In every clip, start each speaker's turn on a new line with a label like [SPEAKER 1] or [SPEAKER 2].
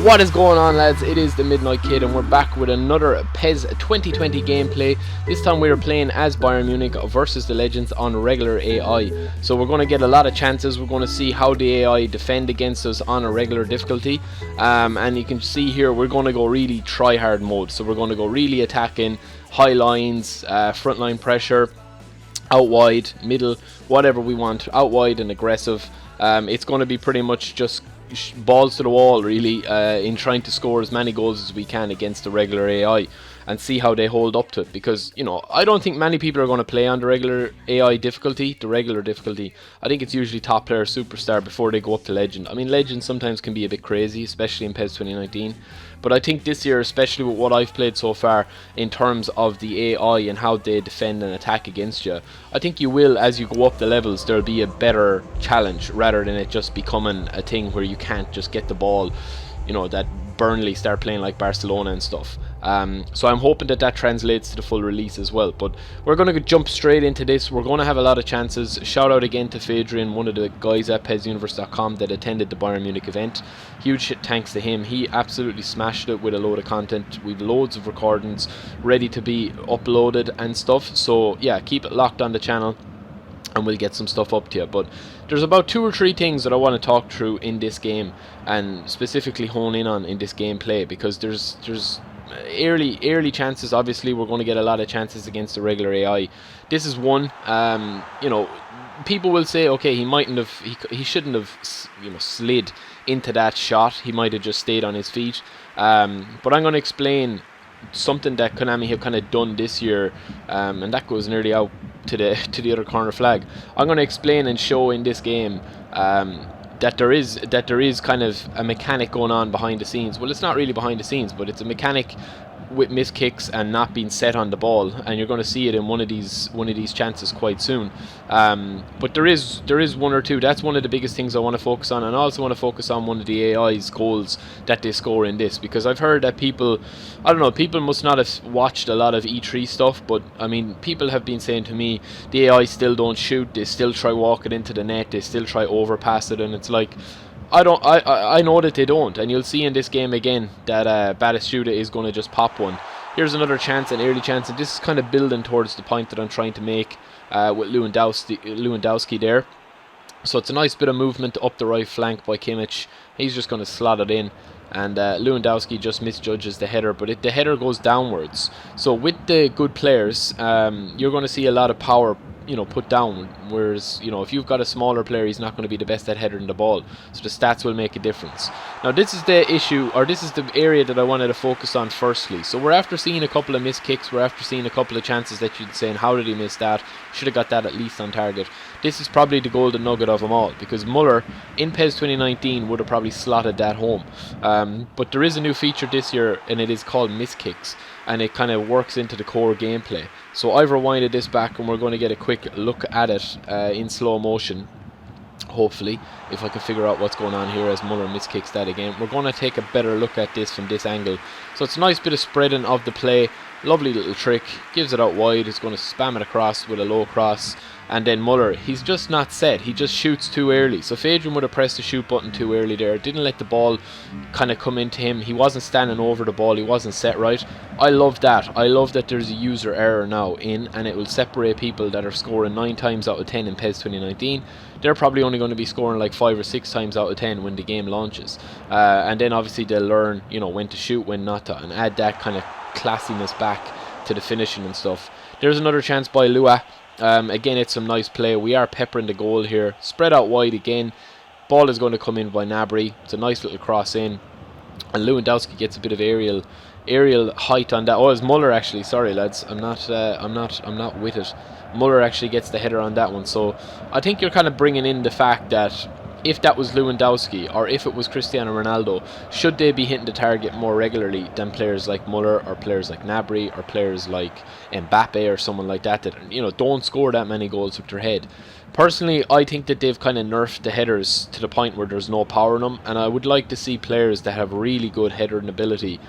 [SPEAKER 1] What is going on, lads? It is the Midnight Kid, and we're back with another PES 2020 gameplay. This time we are playing as Bayern Munich versus the Legends on regular AI. So we're going to get a lot of chances. We're going to see how the AI defend against us on a regular difficulty. And you can see here we're going to go really try-hard mode. So we're going to go really attacking, high lines, front line pressure, out wide, middle, whatever we want, out wide and aggressive. It's going to be pretty much just balls to the wall, really, in trying to score as many goals as we can against the regular AI and see how they hold up to it, because I don't think many people are going to play on the regular AI difficulty, I think it's usually top player, superstar before they go up to legend. I mean, legend sometimes can be a bit crazy, especially in PES 2019, but I think this year, especially with what I've played so far in terms of the AI and how they defend and attack against you, I think you will, as you go up the levels, there'll be a better challenge rather than it just becoming a thing where you can't just get the ball, that Burnley start playing like Barcelona and stuff. So I'm hoping that translates to the full release as well. But we're going to jump straight into this. We're going to have a lot of chances. Shout out again to Fadrian, one of the guys at PESuniverse.com that attended the Bayern Munich event. Huge thanks to him. He absolutely smashed it with a load of content. We've loads of recordings ready to be uploaded and stuff. So yeah, keep it locked on the channel and we'll get some stuff up to you. But there's about 2 or 3 things that I want to talk through in this game and specifically hone in on in this gameplay, because there's early chances. Obviously we're going to get a lot of chances against the regular AI. This is one. People will say, okay, he shouldn't have slid into that shot, he might have just stayed on his feet, but I'm going to explain something that Konami have kind of done this year, and that goes nearly out to the other corner flag. I'm going to explain and show in this game that there is kind of a mechanic going on behind the scenes. Well, it's not really behind the scenes, but it's a mechanic with missed kicks and not being set on the ball, and you're going to see it in one of these chances quite soon. But there is 1 or 2. That's one of the biggest things I want to focus on, and I also want to focus on one of the AI's goals that they score in this, because I've heard that people must not have watched a lot of E3 stuff, but I mean, people have been saying to me the AI still don't shoot, they still try walk it into the net, they still try overpass it, and it's like, I know that they don't, and you'll see in this game again that Batistuta is going to just pop one. Here's another chance, an early chance, and this is kind of building towards the point that I'm trying to make with Lewandowski there. So it's a nice bit of movement up the right flank by Kimmich. He's just going to slot it in, and Lewandowski just misjudges the header, but the header goes downwards. So with the good players, you're going to see a lot of power put down, whereas if you've got a smaller player, he's not going to be the best at headering the ball, so the stats will make a difference. Now this is the issue, or this is the area that I wanted to focus on firstly. So we're after seeing a couple of missed kicks, we're after seeing a couple of chances that you'd say, how did he miss that, should have got that at least on target. This is probably the golden nugget of them all, because Muller in PES 2019 would have probably slotted that home, but there is a new feature this year, and it is called missed kicks, and it kind of works into the core gameplay. So I've rewinded this back, and we're going to get a quick look at it in slow motion, hopefully, if I can figure out what's going on here as Muller miskicks that again. We're going to take a better look at this from this angle. So it's a nice bit of spreading of the play, lovely little trick, gives it out wide, it's going to spam it across with a low cross, and then Muller, he's just not set, he just shoots too early. So Fadrian would have pressed the shoot button too early there, didn't let the ball kind of come into him, he wasn't standing over the ball, he wasn't set right. I love that there's a user error now in, and it will separate people that are scoring 9 times out of 10 in PES 2019. They're probably only going to be scoring like 5 or 6 times out of 10 when the game launches, and then obviously they'll learn when to shoot, when not to, and add that kind of classiness back to the finishing and stuff. There's another chance by Lua. Again, it's some nice play. We are peppering the goal here. Spread out wide again. Ball is going to come in by Gnabry. It's a nice little cross in, and Lewandowski gets a bit of aerial height on that. Oh, it's Muller actually. Sorry, lads. I'm not with it. Muller actually gets the header on that one. So I think you're kind of bringing in the fact that if that was Lewandowski or if it was Cristiano Ronaldo, should they be hitting the target more regularly than players like Muller or players like Gnabry or players like Mbappe or someone like that don't score that many goals with their head? Personally, I think that they've kind of nerfed the headers to the point where there's no power in them, and I would like to see players that have really good headering ability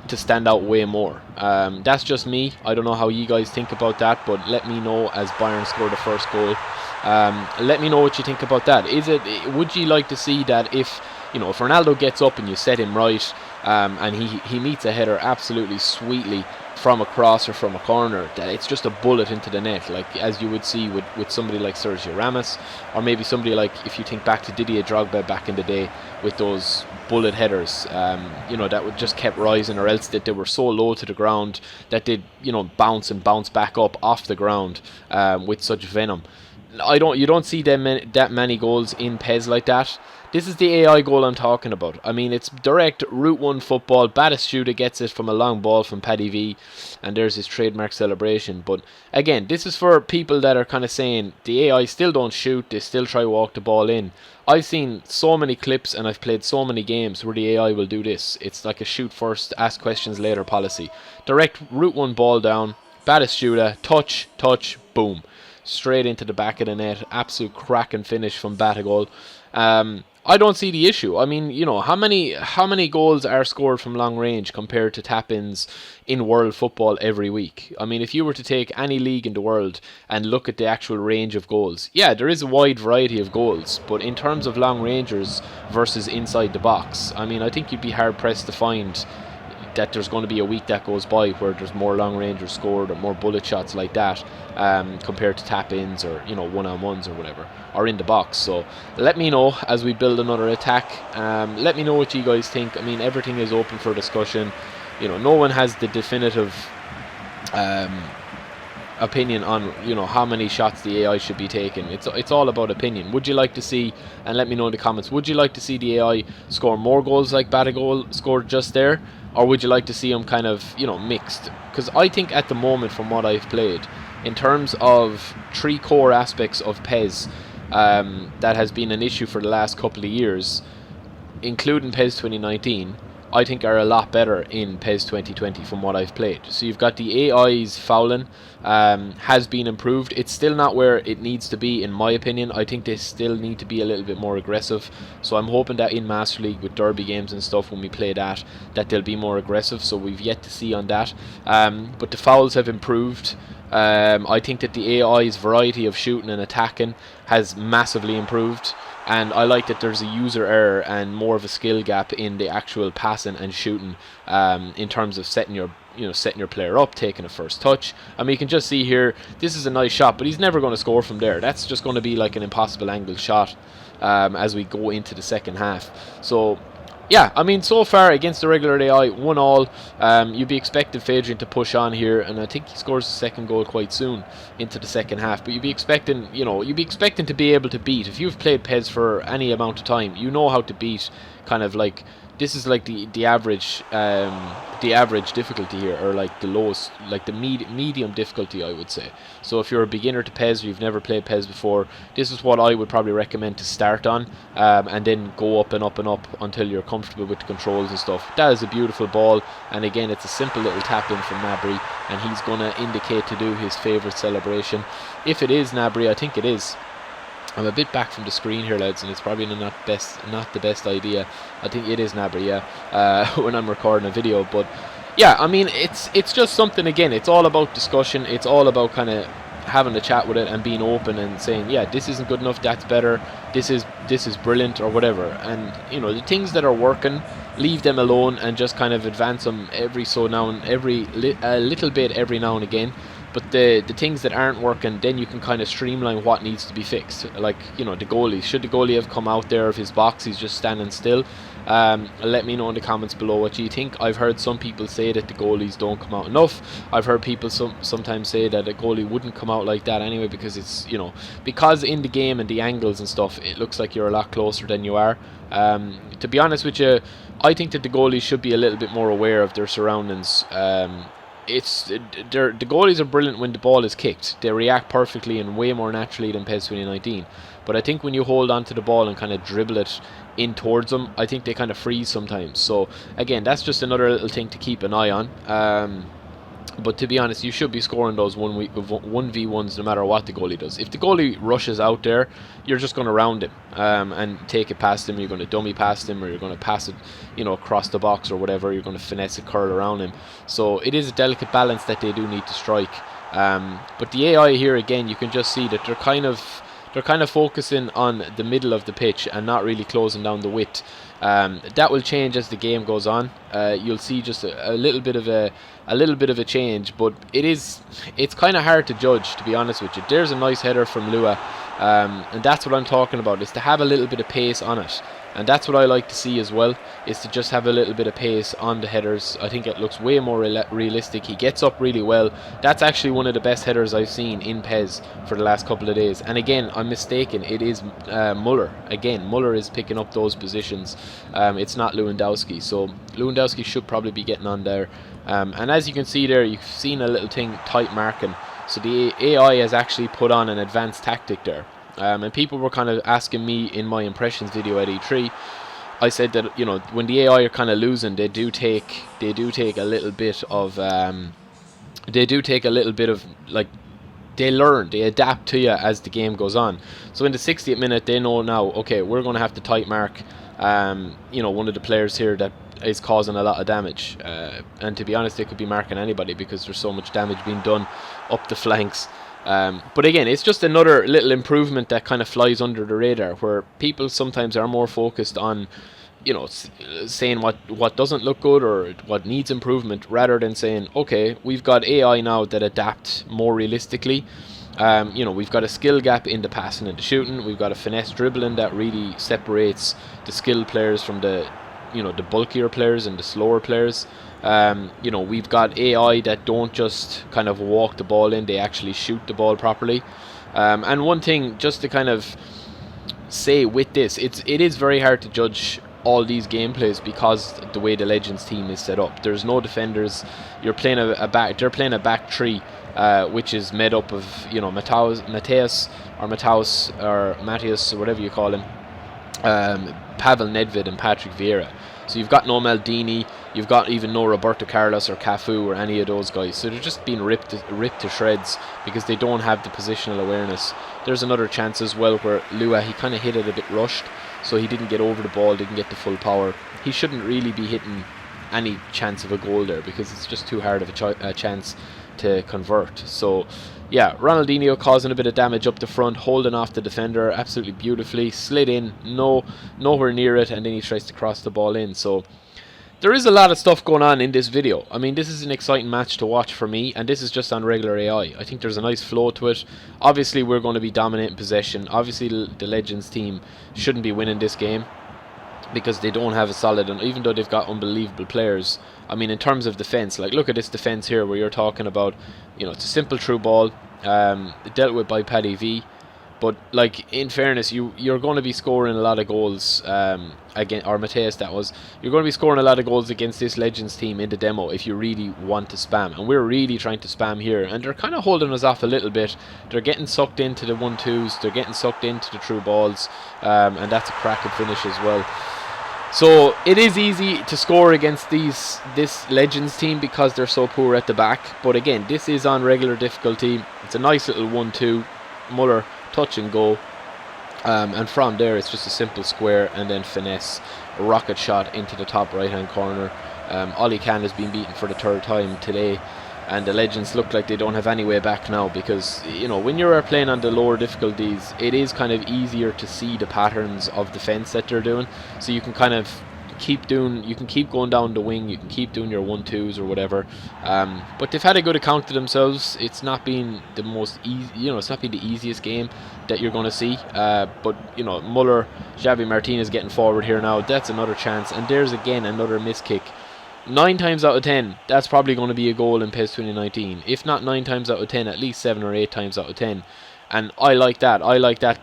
[SPEAKER 1] to stand out way more. That's just me. I don't know how you guys think about that, but let me know as Bayern score the first goal. Let me know what you think about that. Would you like to see that if Ronaldo gets up and you set him right, and he meets a header absolutely sweetly from a cross or from a corner, that it's just a bullet into the net, like as you would see with somebody like Sergio Ramos, or maybe somebody like, if you think back to Didier Drogba back in the day with those bullet headers, that would just kept rising, or else that they were so low to the ground that they'd bounce and bounce back up off the ground with such venom. You don't see that many goals in PES like that. This is the AI goal I'm talking about. I mean, it's direct Route 1 football. Batistuta gets it from a long ball from Paddy V, and there's his trademark celebration. But again, this is for people that are kind of saying the AI still don't shoot, they still try to walk the ball in. I've seen so many clips and I've played so many games where the AI will do this. It's like a shoot first, ask questions later policy. Direct Route 1 ball down, Batistuta, touch, boom. Straight into the back of the net. Absolute cracking finish from Batagol. I don't see the issue. I mean, how many goals are scored from long range compared to tap-ins in world football every week? I mean, if you were to take any league in the world and look at the actual range of goals, yeah, there is a wide variety of goals, but in terms of long rangers versus inside the box, I mean, I think you'd be hard-pressed to find that there's going to be a week that goes by where there's more long rangers scored or more bullet shots like that compared to tap-ins or one-on-ones or whatever, or in the box. So let me know as we build another attack. Let me know what you guys think. I mean, everything is open for discussion. No one has the definitive opinion on how many shots the AI should be taking. It's all about opinion. Would you like to see, and let me know in the comments, would you like to see the AI score more goals like Batagol scored just there, or would you like to see them kind of mixed? Because I think at the moment, from what I've played, in terms of three core aspects of PES that has been an issue for the last couple of years, including PES 2019, I think are a lot better in PES 2020 from what I've played. So you've got the AI's fouling has been improved. It's still not where it needs to be, in my opinion. I think they still need to be a little bit more aggressive. So I'm hoping that in Master League with derby games and stuff, when we play that they'll be more aggressive. So we've yet to see on that. But the fouls have improved. I think that the AI's variety of shooting and attacking has massively improved. And I like that there's a user error and more of a skill gap in the actual passing and shooting in terms of setting your player up, taking a first touch. I mean, you can just see here, this is a nice shot, but he's never going to score from there. That's just going to be like an impossible angled shot as we go into the second half. So yeah, I mean, so far against the regular AI, 1-1. You'd be expecting Fadrian to push on here, and I think he scores the second goal quite soon into the second half. But you'd be expecting, to be able to beat. If you've played PES for any amount of time, you know how to beat kind of like, this is like the average difficulty here, or like the lowest, like the medium difficulty, I would say. So if you're a beginner to PES or you've never played PES before, this is what I would probably recommend to start on, and then go up and up and up until you're comfortable with the controls and stuff. That is a beautiful ball, and again, it's a simple little tap in from Nabry, and he's going to indicate to do his favourite celebration. If it is Nabry, I think it is. I'm a bit back from the screen here, lads, and it's probably not the best idea. I think it is Nabry, yeah, when I'm recording a video. But yeah, I mean, it's just something, again, it's all about discussion. It's all about kind of having a chat with it and being open and saying, yeah, this isn't good enough, that's better, this is brilliant, or whatever. And the things that are working, leave them alone and just kind of advance them every so now and a little bit every now and again. But the things that aren't working, then you can kind of streamline what needs to be fixed. Like, the goalie. Should the goalie have come out there of his box? He's just standing still. Let me know in the comments below what you think. I've heard some people say that the goalies don't come out enough. I've heard people sometimes say that a goalie wouldn't come out like that anyway, because it's, because in the game and the angles and stuff, it looks like you're a lot closer than you are. To be honest with you, I think that the goalies should be a little bit more aware of their surroundings. The goalies are brilliant when the ball is kicked. They react perfectly and way more naturally than PES 2019. But I think when you hold on to the ball and kind of dribble it in towards them, I think they kind of freeze sometimes. So again, that's just another little thing to keep an eye on. But to be honest, you should be scoring those 1v1s no matter what the goalie does. If the goalie rushes out there, you're just going to round him and take it past him. You're going to dummy past him, or you're going to pass it, across the box or whatever. You're going to finesse a curl around him. So it is a delicate balance that they do need to strike. But the AI here, again, you can just see that they're kind of they're kind of focusing on the middle of the pitch and not really closing down the width. That will change as the game goes on. You'll see just a little bit of a change, but it's kind of hard to judge, to be honest with you. There's a nice header from Lua, and that's what I'm talking about, is to have a little bit of pace on it. And that's what I like to see as well, is to just have a little bit of pace on the headers. I think it looks way more realistic. He gets up really well. That's actually one of the best headers I've seen in PES for the last couple of days. And again, I'm mistaken. It is Muller. Again, Muller is picking up those positions. It's not Lewandowski. So Lewandowski should probably be getting on there. And as you can see there, you've seen a little thing, tight marking. So the AI has actually put on an advanced tactic there. And people were kind of asking me in my impressions video at E3. I said that, you know, when the AI are kind of losing, they do take a little bit of like, they learn, they adapt to you as the game goes on. So in the 60th minute, they know now, okay, we're going to have to tight mark you know, one of the players here that is causing a lot of damage, and to be honest, they could be marking anybody because there's so much damage being done up the flanks. But again, it's just another little improvement that kind of flies under the radar, where people sometimes are more focused on, you know, saying what doesn't look good or what needs improvement, rather than saying, okay, we've got AI now that adapt more realistically. You know, we've got a skill gap in the passing and the shooting. We've got a finesse dribbling that really separates the skilled players from the, you know, the bulkier players and the slower players. You know, we've got AI that don't just kind of walk the ball in, they actually shoot the ball properly. And one thing just to kind of say with this, it is very hard to judge all these gameplays because the way the Legends team is set up. There's no defenders. You're playing a back. They're playing a back three, which is made up of, you know, Matthias or whatever you call him, Pavel Nedved and Patrick Vieira. So you've got no Maldini, you've got even no Roberto Carlos or Cafu or any of those guys. So they're just being ripped to shreds because they don't have the positional awareness. There's another chance as well where Lua, he kind of hit it a bit rushed, so he didn't get over the ball, didn't get the full power. He shouldn't really be hitting any chance of a goal there because it's just too hard of a chance to convert. So yeah, Ronaldinho causing a bit of damage up the front, holding off the defender absolutely beautifully, slid in, nowhere near it, and then he tries to cross the ball in. So there is a lot of stuff going on in this video. I mean, this is an exciting match to watch for me, and this is just on regular AI. I think there's a nice flow to it. Obviously, we're going to be dominating possession. Obviously, the Legends team shouldn't be winning this game because they don't have a solid, and even though they've got unbelievable players, I mean, in terms of defense, like look at this defense here where you're talking about, you know, it's a simple through ball, dealt with by Paddy V, but like in fairness, you're going to be scoring a lot of goals against, or Mateus that was, you're going to be scoring a lot of goals against this Legends team in the demo if you really want to spam, and we're really trying to spam here, and they're kind of holding us off a little bit. They're getting sucked into the 1-2s, they're getting sucked into the through balls, and that's a cracking finish as well. So it is easy to score against this Legends team because they're so poor at the back. But again, this is on regular difficulty. It's a nice little 1-2. Muller touch and go. And from there, it's just a simple square and then finesse. A rocket shot into the top right-hand corner. Oli Khan has been beaten for the third time today. And the Legends look like they don't have any way back now because, you know, when you're playing on the lower difficulties, it is kind of easier to see the patterns of defense that they're doing. So you can kind of keep going down the wing, you can keep doing your 1-2s or whatever. But they've had a good account to themselves. It's not been the most easy, you know, it's not been the easiest game that you're going to see. But, you know, Muller, Xavi Martinez getting forward here now. That's another chance. And there's again another miss kick. 9 times out of 10, that's probably going to be a goal in PES 2019. If not 9 times out of 10, at least 7 or 8 times out of 10. And I like that.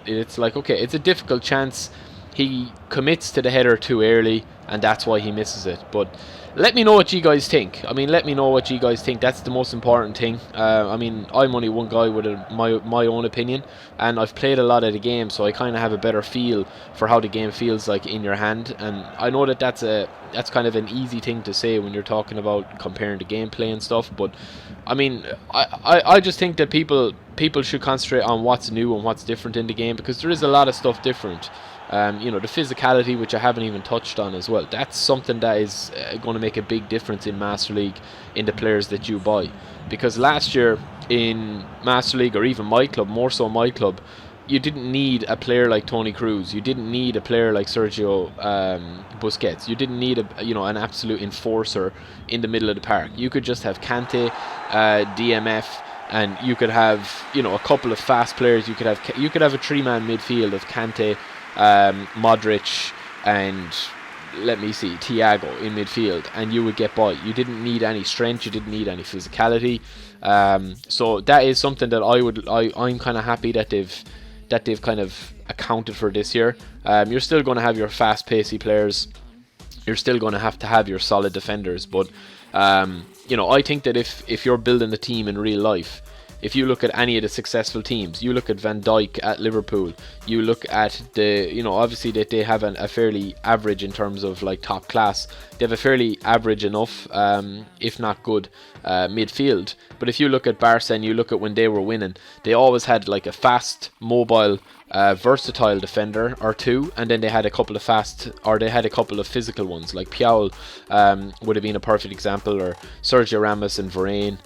[SPEAKER 1] It's like, okay, it's a difficult chance. He commits to the header too early, and that's why he misses it. But let me know what you guys think. I mean, let me know what you guys think. That's the most important thing. I mean, I'm only one guy with my own opinion, and I've played a lot of the game, so I kind of have a better feel for how the game feels like in your hand. And I know that that's kind of an easy thing to say when you're talking about comparing the gameplay and stuff. But I mean, I just think that people should concentrate on what's new and what's different in the game, because there is a lot of stuff different. You know, the physicality, which I haven't even touched on as well, that's something that is going to make a big difference in Master League in the players that you buy. Because last year in Master League, or even myClub, more so myClub, you didn't need a player like Toni Kroos. You didn't need a player like Sergio Busquets. You didn't need an absolute enforcer in the middle of the park. You could just have Kante, DMF, and you could have a couple of fast players. You could have a three-man midfield of Kante, Modric, and let me see, Thiago in midfield, and you would get by. You didn't need any strength. You didn't need any physicality. So that is something that I'm kind of happy that they've kind of accounted for this year. You're still going to have your fast pacey players. You're still going to have your solid defenders, but I think that if you're building the team in real life, if you look at any of the successful teams, you look at Van Dijk at Liverpool, you look at obviously that they have a fairly average in terms of like top class. They have a fairly average enough, if not good, midfield. But if you look at Barca and you look at when they were winning, they always had like a fast, mobile, versatile defender or two, and then they had a couple of physical ones. Like Puyol would have been a perfect example, or Sergio Ramos and Varane.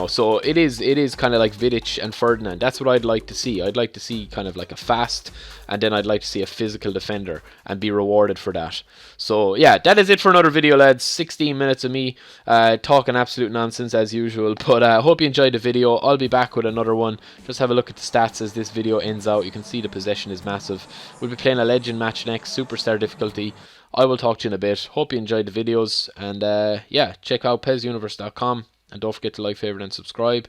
[SPEAKER 1] So it is kind of like Vidic and Ferdinand. That's what I'd like to see. I'd like to see kind of like a fast, and then I'd like to see a physical defender and be rewarded for that. So yeah, that is it for another video, lads. 16 minutes of me talking absolute nonsense as usual, but I hope you enjoyed the video. I'll be back with another one. Just have a look at the stats as this video ends out. You can see the possession is massive. We'll be playing a legend match next, superstar difficulty. I will talk to you in a bit. Hope you enjoyed the videos, and yeah, check out PESuniverse.com. And don't forget to like, favorite, and subscribe.